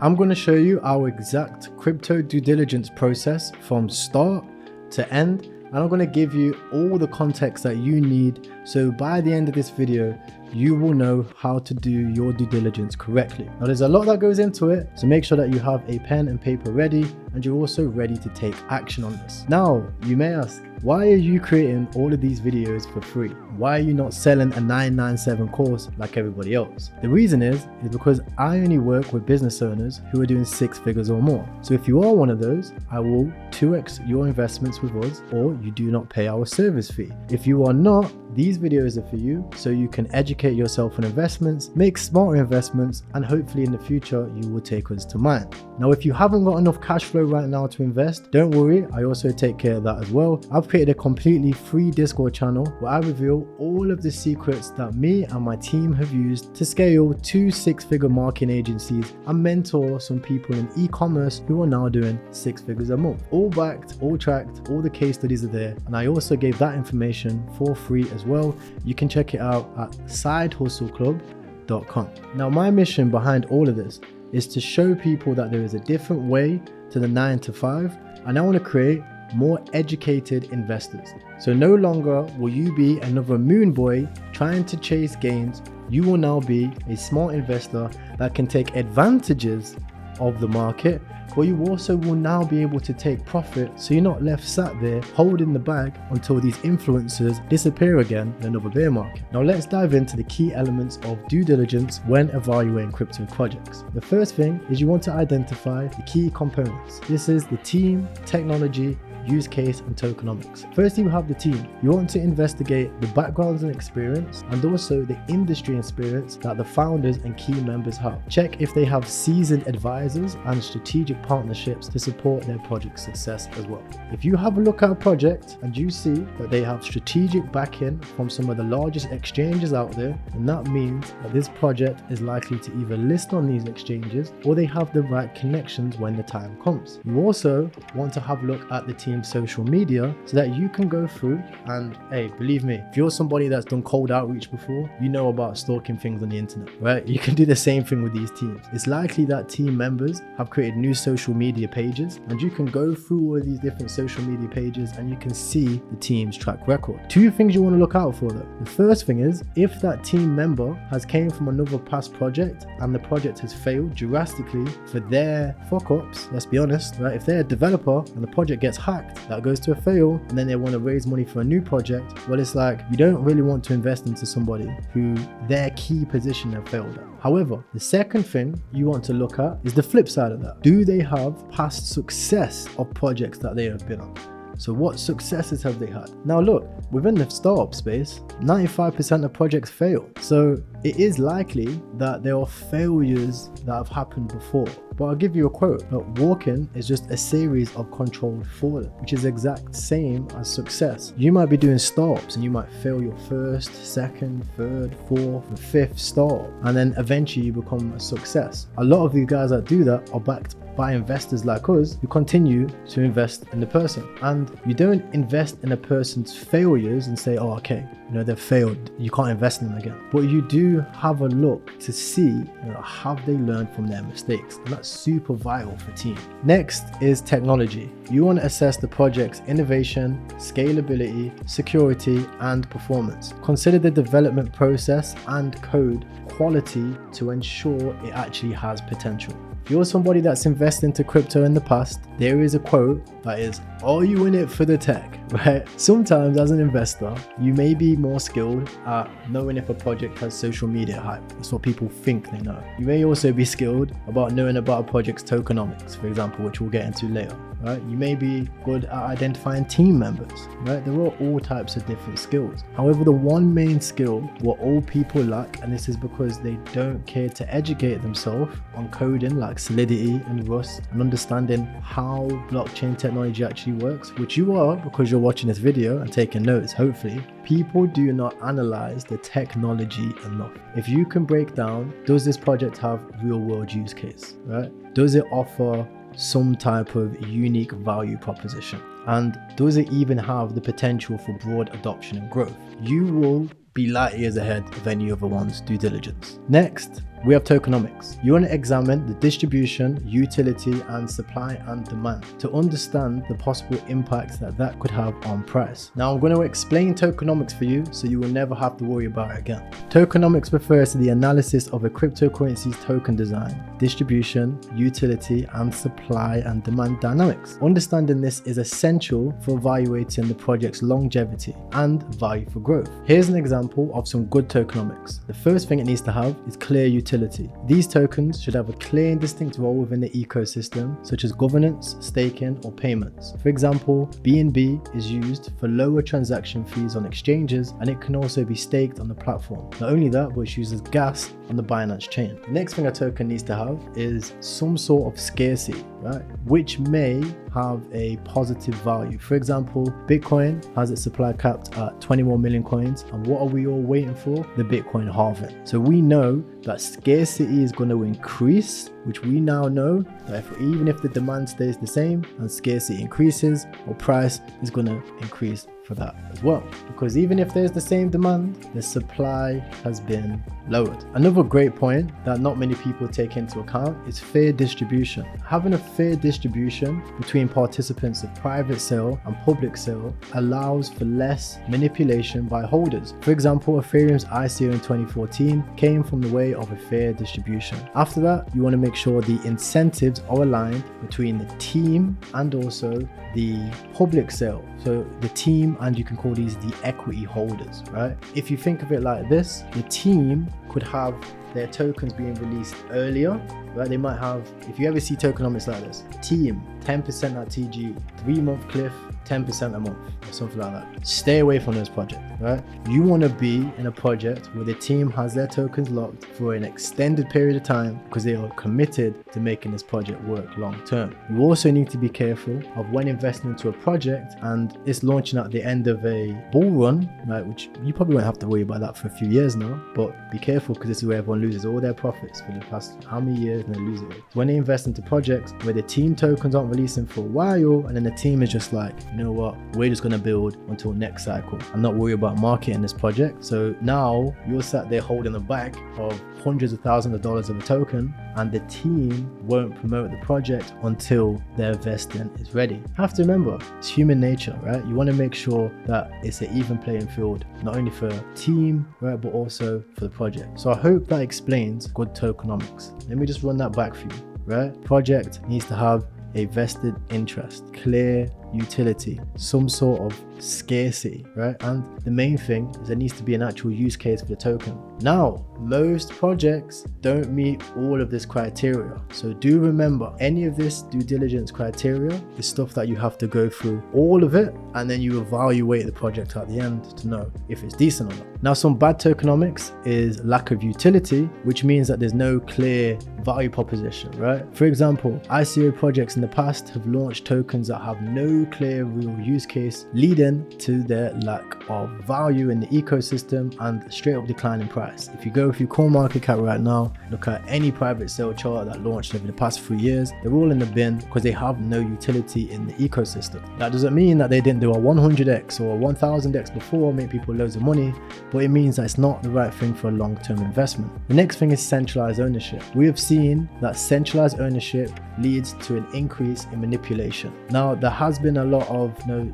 I'm going to show you our exact crypto due diligence process from start to end, and I'm going to give you all the context that you need, so by the end of this video you will know how to do your due diligence correctly. Now there's a lot that goes into it, so make sure that you have a pen and paper ready and you're also ready to take action on this. Now you may ask, why are you creating all of these videos for free? Why are you not selling a 997 course like everybody else? The reason is because I only work with business owners who are doing 6 figures or more. So if you are one of those, I will 2x your investments with us, or you do not pay our service fee. If you are not, these videos are for you, so you can educate yourself on investments, make smarter investments, and hopefully in the future you will take us to mine. Now if you haven't got enough cash flow right now to invest, don't worry, I also take care of that as well. I've created a completely free Discord channel where I reveal all of the secrets that me and my team have used to scale 2 6-figure marketing agencies and mentor some people in e-commerce who are now doing 6 figures a month. All backed, all tracked, all the case studies are there, and I also gave that information for free as well. You can check it out at sidehustleclub.com. Now my mission behind all of this is to show people that there is a different way to the 9 to 5, and I want to create more educated investors. So no longer will you be another moon boy trying to chase gains. You will now be a smart investor that can take advantages of the market, but you also will now be able to take profit, so you're not left sat there holding the bag until these influencers disappear again in another bear market. Now let's dive into the key elements of due diligence when evaluating crypto projects. The first thing is you want to identify the key components. This is the team, technology, use case, and tokenomics. First, you have the team. You want to investigate the backgrounds and experience, and also the industry experience that the founders and key members have. Check if they have seasoned advisors and strategic partnerships to support their project success as well. If you have a look at a project and you see that they have strategic backing from some of the largest exchanges out there, then that means that this project is likely to either list on these exchanges or they have the right connections when the time comes. You also want to have a look at the team's social media so that you can go through and, hey, believe me, if you're somebody that's done cold outreach before, you know about stalking things on the internet, right? You can do the same thing with these teams. It's likely that team members have created new social media pages, and you can go through all of these different social media pages and you can see the team's track record. 2 things you want to look out for though. The first thing is if that team member has came from another past project and the project has failed drastically for their fuck ups. Let's be honest, right? If they're a developer and the project gets hacked, that goes to a fail, and then they want to raise money for a new project, well, it's like you don't really want to invest into somebody who their key position have failed at. However, the second thing you want to look at is the flip side of that. Do they have past success of projects that they have been on? So what successes have they had? Now look, within the startup space, 95% of projects fail. So it is likely that there are failures that have happened before. But I'll give you a quote. Walking is just a series of controlled falling, which is the exact same as success. You might be doing startups and you might fail your first, second, third, fourth, and fifth startup, and then eventually you become a success. A lot of these guys that do that are backed by investors like us who continue to invest in the person. And you don't invest in a person's failures and say, oh, okay, they've failed, you can't invest in them again. But you do have a look to see, have they learned from their mistakes? And that's super vital for teams. Next is technology. You want to assess the project's innovation, scalability, security, and performance. Consider the development process and code quality to ensure it actually has potential. If you're somebody that's invested into crypto in the past, there is a quote that is, are you in it for the tech, right? Sometimes as an investor, you may be more skilled at knowing if a project has social media hype. That's what people think they know. You may also be skilled about knowing about a project's tokenomics, for example, which we'll get into later. Right? You may be good at identifying team members, right? There are all types of different skills. However, the one main skill what all people lack, and this is because they don't care to educate themselves on coding like Solidity and Rust and understanding how blockchain technology actually works, which you are because you're watching this video and taking notes, hopefully. People do not analyze the technology enough. If you can break down, does this project have real world use case, right? Does it offer some type of unique value proposition? And does it even have the potential for broad adoption and growth? You will be light years ahead of any other one's due diligence. Next, we have tokenomics. You want to examine the distribution, utility, and supply and demand to understand the possible impacts that could have on price. Now I'm going to explain tokenomics for you so you will never have to worry about it again. Tokenomics refers to the analysis of a cryptocurrency's token design, distribution, utility, and supply and demand dynamics. Understanding this is essential for evaluating the project's longevity and value for growth. Here's an example of some good tokenomics. The first thing it needs to have is clear utility. These tokens should have a clear and distinct role within the ecosystem, such as governance, staking, or payments. For example, BNB is used for lower transaction fees on exchanges, and it can also be staked on the platform. Not only that, but it's used as gas on the Binance chain. The next thing a token needs to have is some sort of scarcity, right? Which may have a positive value. For example, Bitcoin has its supply capped at 21 million coins, and what are we all waiting for? The Bitcoin halving. So we know that scarcity is going to increase, which we now know that even if the demand stays the same and scarcity increases, our price is going to increase for that as well, because even if there's the same demand, the supply has been lowered. Another great point that not many people take into account is fair distribution. Having a fair distribution between participants of private sale and public sale allows for less manipulation by holders. For example, Ethereum's ICO in 2014 came from the way of a fair distribution. After that, you want to make sure the incentives are aligned between the team and also the public sale. So the team, and you can call these the equity holders, right? If you think of it like this, the team could have their tokens being released earlier, right? They might have, if you ever see tokenomics like this, team 10% at TG, 3-month cliff, 10% a month, or something like that. Stay away from those projects, right? You want to be in a project where the team has their tokens locked for an extended period of time because they are committed to making this project work long term. You also need to be careful of when investing into a project and it's launching at the end of a bull run, right? Which you probably won't have to worry about that for a few years now, but be careful because this is where everyone loses all their profits for the past how many years, and they lose it all. When they invest into projects where the team tokens aren't releasing for a while, and then the team is just like, you know what, we're just going to build until next cycle. I'm not worried about marketing this project. So now you're sat there holding the bag of hundreds of thousands of dollars of a token, and the team won't promote the project until their investing is ready. You have to remember, it's human nature, right? You want to make sure that it's an even playing field, not only for team, right, but also for the project. So I hope that explains good tokenomics. Let me just run that back for you, right? Project needs to have a vested interest, clear utility, some sort of scarcity, right? And the main thing is there needs to be an actual use case for the token. Now, most projects don't meet all of this criteria. So do remember, any of this due diligence criteria is stuff that you have to go through all of it, and then you evaluate the project at the end to know if it's decent or not. Now, some bad tokenomics is lack of utility, which means that there's no clear value proposition, right? For example, ICO projects in the past have launched tokens that have no clear real use case, leading to their lack of value in the ecosystem and straight up decline in price. If you go through CoinMarketCap right now, look at any private sale chart that launched over the past 3 years, they're all in the bin because they have no utility in the ecosystem. That doesn't mean that they didn't do a 100x or a 1000x before, make people loads of money, but it means that it's not the right thing for a long-term investment. The next thing is centralized ownership. We have seen that centralized ownership leads to an increase in manipulation. Now, there has been a lot of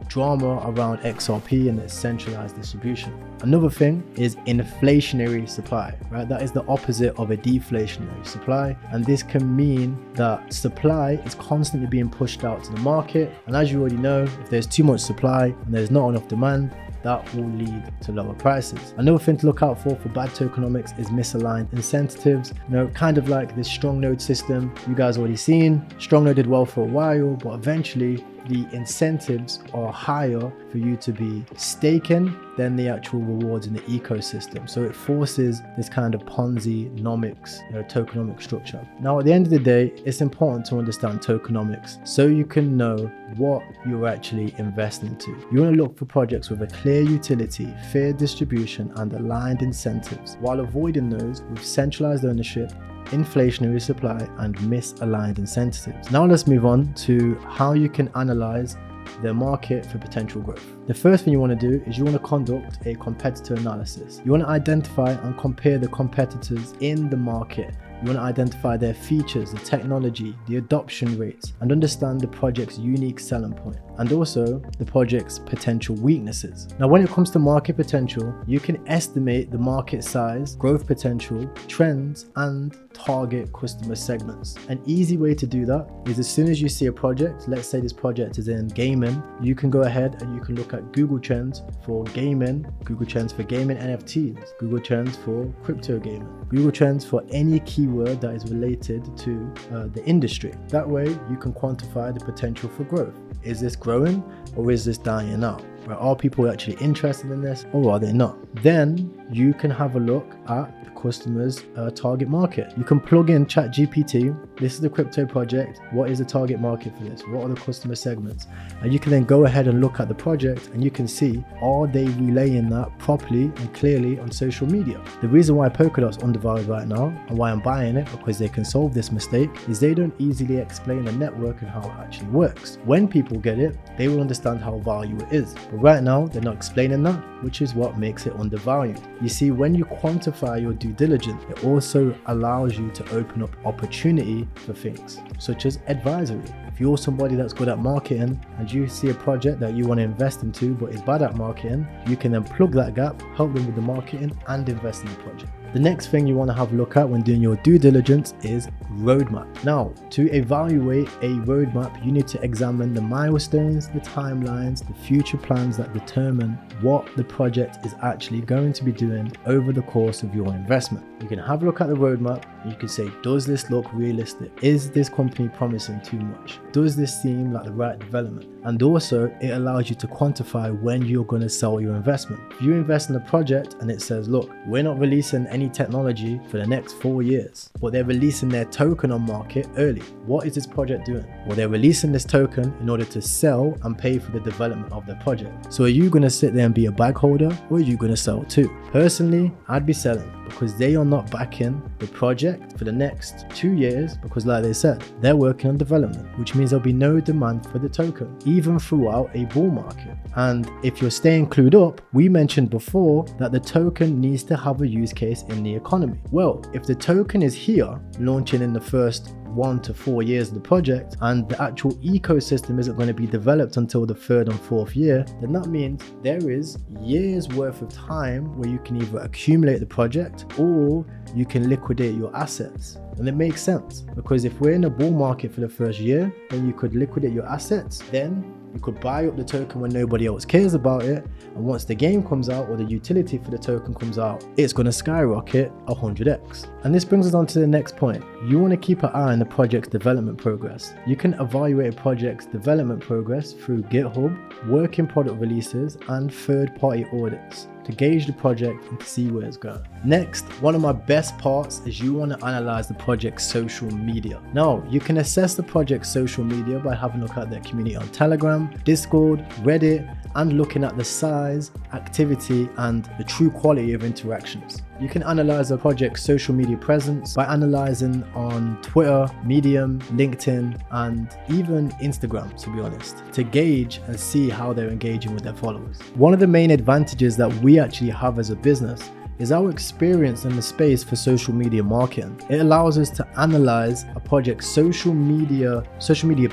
drama around XRP and its centralized distribution. Another thing is inflationary supply, right? That is the opposite of a deflationary supply, and this can mean that supply is constantly being pushed out to the market, and as you already know, if there's too much supply and there's not enough demand, that will lead to lower prices. Another thing to look out for bad tokenomics is misaligned incentives. Kind of like this strong node system you guys already seen. Strong node did well for a while, but eventually the incentives are higher for you to be staking than the actual rewards in the ecosystem. So it forces this kind of Ponzi-nomics, tokenomic structure. Now, at the end of the day, it's important to understand tokenomics so you can know what you're actually investing into. You want to look for projects with a clear utility, fair distribution, and aligned incentives, while avoiding those with centralized ownership, inflationary supply, and misaligned incentives. Now let's move on to how you can analyze the market for potential growth. The first thing you want to do is you want to conduct a competitor analysis. You want to identify and compare the competitors in the market You want to identify their features, the technology, the adoption rates, and understand the project's unique selling point, and also the project's potential weaknesses. Now, when it comes to market potential, you can estimate the market size, growth potential, trends, and target customer segments. An easy way to do that is as soon as you see a project, let's say this project is in gaming, you can go ahead and you can look at Google Trends for gaming, Google Trends for gaming NFTs, Google Trends for crypto gaming, Google Trends for any keyword that is related to the industry. That way you can quantify the potential for growth. Is this growing or is this dying out? Are people actually interested in this or are they not? Then you can have a look at the customer's target market. You can plug in ChatGPT. This is the crypto project. What is the target market for this? What are the customer segments? And you can then go ahead and look at the project and you can see, are they relaying that properly and clearly on social media? The reason why Polkadot's undervalued right now and why I'm buying it, because they can solve this mistake, is they don't easily explain the network and how it actually works. When people get it, they will understand how valuable it is. But right now, they're not explaining that, which is what makes it undervalued. You see, when you quantify your due diligence, it also allows you to open up opportunity for things such as advisory. If you're somebody that's good at marketing and you see a project that you want to invest into but is bad at marketing, you can then plug that gap, help them with the marketing and invest in the project. The next thing you want to have a look at when doing your due diligence is roadmap. Now, to evaluate a roadmap, you need to examine the milestones, the timelines, the future plans that determine what the project is actually going to be doing over the course of your investment. You can have a look at the roadmap. You can say, does this look realistic? Is this company promising too much? Does this seem like the right development? And also, it allows you to quantify when you're going to sell your investment. If you invest in a project and it says, look, we're not releasing any technology for the next 4 years, but they're releasing their token on market early. What is this project doing? Well, they're releasing this token in order to sell and pay for the development of their project. So are you going to sit there and be a bag holder, or are you going to sell too? Personally, I'd be selling, because they are not backing the project for the next 2 years, because like they said, they're working on development, which means there'll be no demand for the token, even throughout a bull market. And if you're staying clued up, we mentioned before that the token needs to have a use case in the economy. Well, if the token is here, launching in the first 1 to 4 years of the project, and the actual ecosystem isn't going to be developed until the 3rd and 4th year, then that means there is years worth of time where you can either accumulate the project or you can liquidate your assets. And it makes sense, because if we're in a bull market for the first year, then you could liquidate your assets, then you could buy up the token when nobody else cares about it, and once the game comes out or the utility for the token comes out, it's going to skyrocket 100x. And this brings us on to the next point. You want to keep an eye on the project's development progress. You can evaluate a project's development progress through GitHub, working product releases, and third-party audits to gauge the project and to see where it's going. Next, one of my best parts is you want to analyze the project's social media. Now, you can assess the project's social media by having a look at their community on Telegram, Discord, Reddit, and looking at the size, activity, and the true quality of interactions. You can analyze a project's social media presence by analyzing on Twitter, Medium, LinkedIn, and even Instagram, to be honest, to gauge and see how they're engaging with their followers. One of the main advantages that we actually have as a business is our experience in the space for social media marketing. It allows us to analyze a project's social media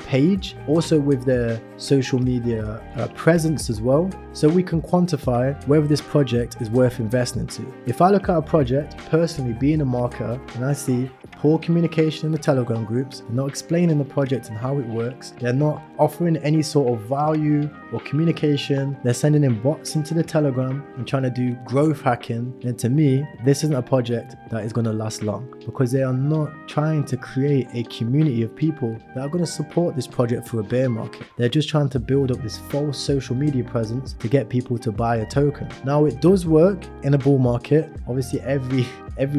page, also with their social media presence as well, so we can quantify whether this project is worth investing into. If I look at a project, personally being a marketer, and I see poor communication in the Telegram groups, they're not explaining the project and how it works, they're not offering any sort of value or communication, they're sending in bots into the Telegram and trying to do growth hacking, then to me, this isn't a project that is going to last long, because they are not trying to create a community of people that are going to support this project through a bear market. They're just trying to build up this false social media presence to get people to buy a token. Now, it does work in a bull market. Obviously, every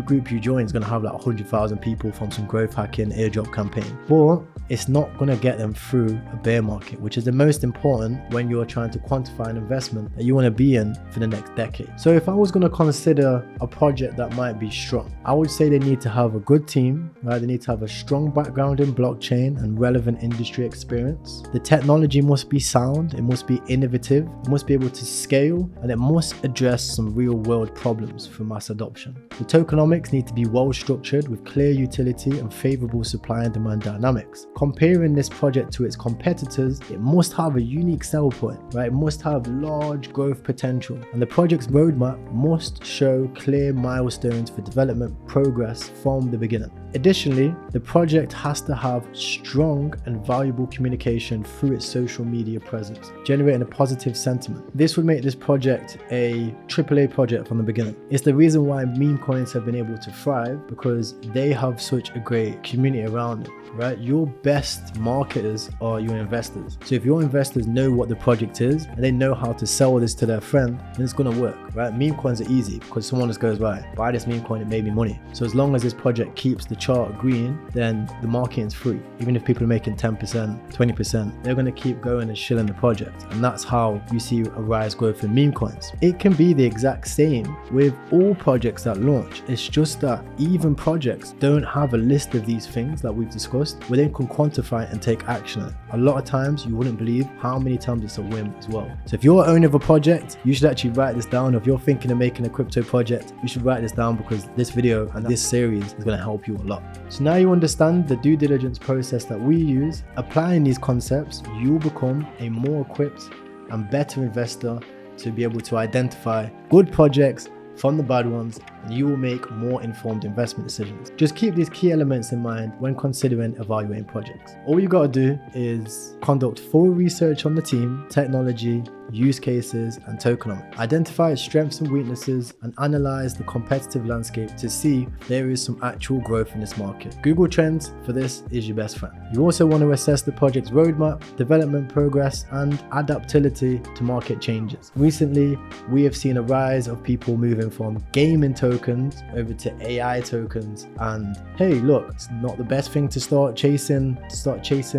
group you join is going to have like 100,000 people from some growth hacking airdrop campaign, but it's not going to get them through a bear market, which is the most important when you're trying to quantify an investment that you want to be in for the next decade. So if I was going to consider a project that might be strong, I would say they need to have a good team, right? They need to have a strong background in blockchain and relevant industry experience. The technology must be sound, it must be innovative, it must be able to scale, and it must address some real world problems for mass adoption. The Tokenomics need to be well structured with clear utility and favorable supply and demand dynamics. Comparing this project to its competitors, it must have a unique sell point, right? It must have large growth potential, and the project's roadmap must show clear milestones for development progress from the beginning. Additionally, the project has to have strong and valuable communication through its social media presence, generating a positive sentiment. This would make this project a AAA project from the beginning. It's the reason why meme coins have been able to thrive, because they have such a great community around it, right? Your best marketers are your investors. So if your investors know what the project is and they know how to sell this to their friend, then it's going to work, right? Meme coins are easy because someone just goes, right, buy this meme coin, it made me money. So as long as this project keeps the chart green, then the marketing's free. Even if people are making 10%, 20%, they're going to keep going and shilling the project. And that's how you see a rise growth in meme coins. It can be the exact same with all projects that launch. It's just that even projects don't have a list of these things that we've discussed where they can quantify it and take action on it. A lot of times you wouldn't believe how many times it's a win as well. So if you're owner of a project, you should actually write this down. If you're thinking of making a crypto project, you should write this down, because this video and this series is going to help you a lot. So now you understand the due diligence process that we use. Applying these concepts, you'll become a more equipped and better investor to be able to identify good projects from the bad ones, and you will make more informed investment decisions. Just keep these key elements in mind when considering evaluating projects. All you got to do is conduct full research on the team, technology, use cases, and tokenomics. Identify its strengths and weaknesses and analyze the competitive landscape to see if there is some actual growth in this market. Google Trends for this is your best friend. You also want to assess the project's roadmap, development progress, and adaptability to market changes. Recently, we have seen a rise of people moving from gaming tokens over to AI tokens, and hey, look, it's not the best thing to start chasing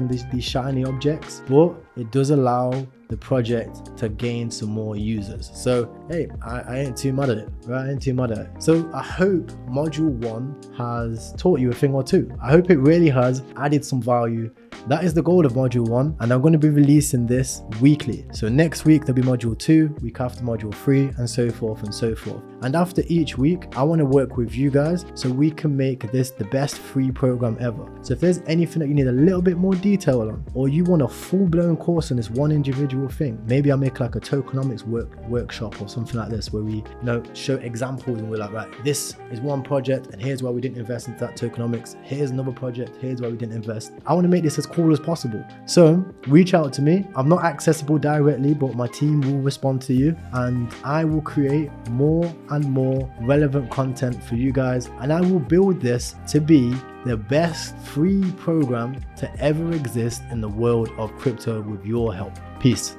these shiny objects, but it does allow the project to gain some more users. So hey, I ain't too mad at it, right? I ain't too mad at it. So I hope module 1 has taught you a thing or two. I hope it really has added some value. That is the goal of module 1, and I'm going to be releasing this weekly. So next week there'll be module 2, week after module 3, and so forth and so forth. And after each week, I want to work with you guys so we can make this the best free program ever. So if there's anything that you need a little bit more detail on, or you want a full-blown course on this one individual thing, maybe I'll make like a tokenomics workshop or something like this, where we show examples and we're like, right, this is one project and here's why we didn't invest into that tokenomics. Here's another project, here's why we didn't invest. I want to make this as cool as possible. So reach out to me. I'm not accessible directly, but my team will respond to you, and I will create more and more relevant content for you guys, and I will build this to be the best free program to ever exist in the world of crypto with your help. Peace.